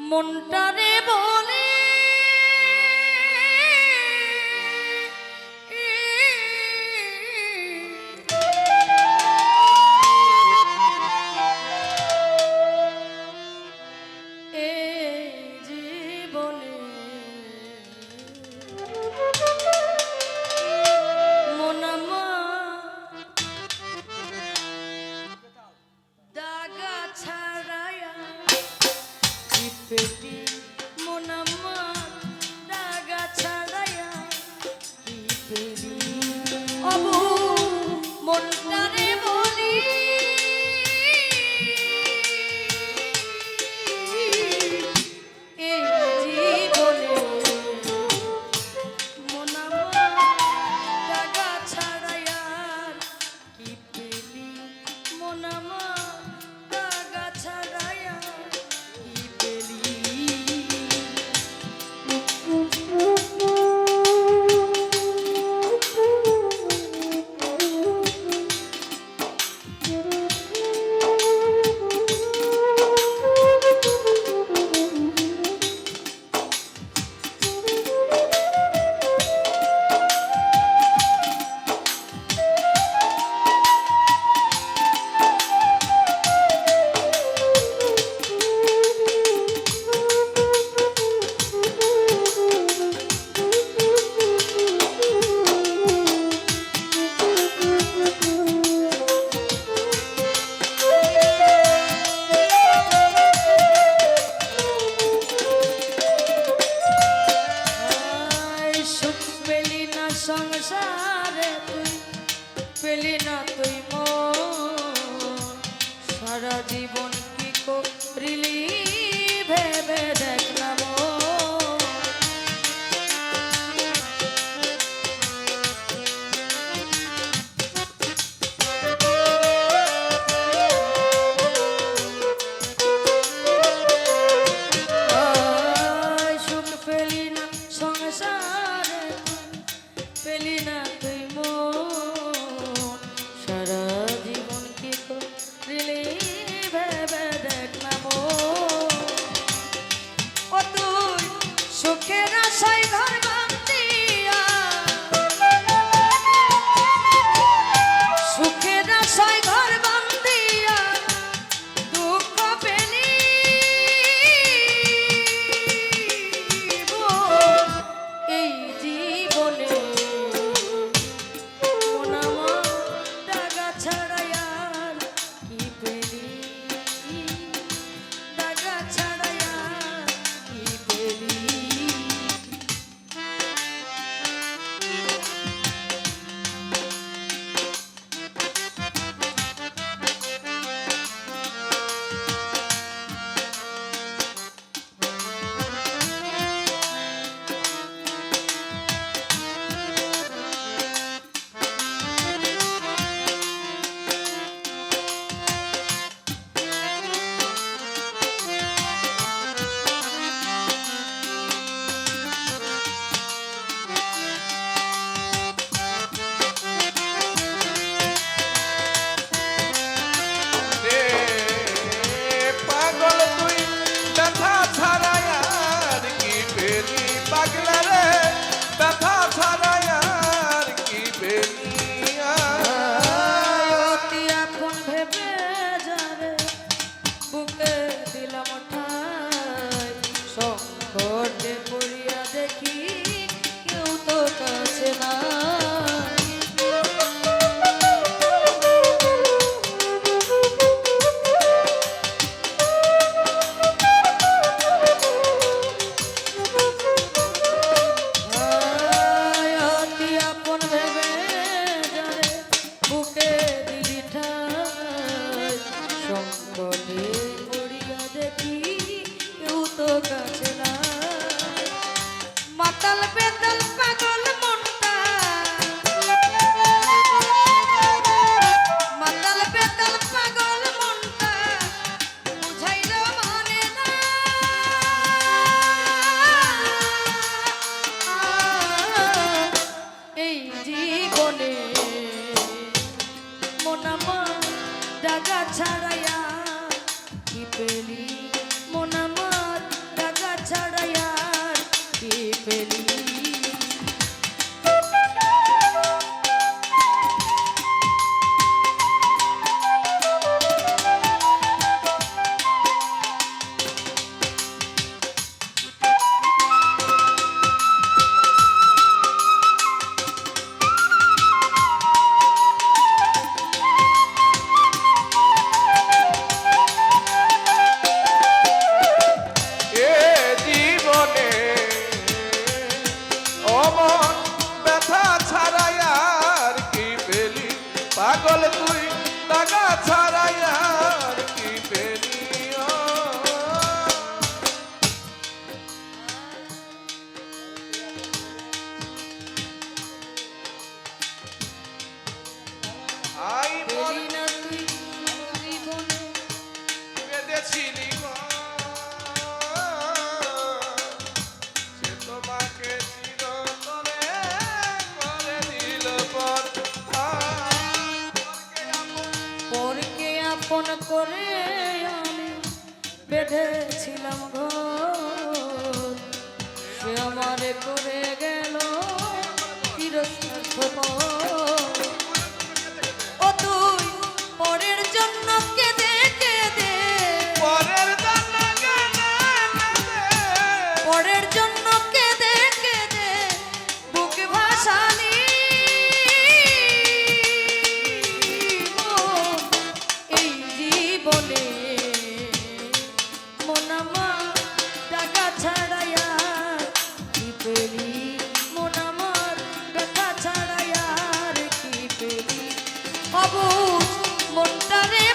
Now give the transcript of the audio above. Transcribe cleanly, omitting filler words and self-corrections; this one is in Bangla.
মনটারে বলে পেটি মন আমার দাগা ছাড়াইয়া কি পেলি অবু মনটারে বলি এই জীবনে মন আমার দাগা ছাড়াইয়া কি পেলি মন আমার দাগা ছাড়াইয়া সংসারে তুই পেলি না তুই মন সারা জীবন কি করিলি ভেবে দেখ না সুখ পেলি না সংসারে পেলি না তুই মন সারা জীবন কি করিলি ভেবে দেখ না ও তুই সুখের আশায় ঘর বান্ধিয়া সুখের আশায় ঘর বান্ধিয়া দুঃখ পেলি এই জীবনে মাতাল বেতাল পাগল মনটা মাতাল বেতাল পাগল মনটা বুঝাইল মানে না এই জীবনে মন আমার দাগা ছাড়াইয়া কি পেলি মন আমার চিনি গো, সে তোমাকে চিরতরে করে দিল পর। পরকে আপন করে আমি বেঁধেছিলাম ঘর, সে আমারে করে গেল চিরস্বার্থপর। ও তুই পরের জন্য কেঁদে কেঁদে, পরের জন্য কেঁদে পরের জন্য কেঁদে কেঁদে বুক ভাসালি। এই জীবনে মন আমার টাকা ছাড়াইয়া কি পেলি, মন আমার ব্যথা ছাড়াইয়া কি পেলি। অবুঝ মনটারে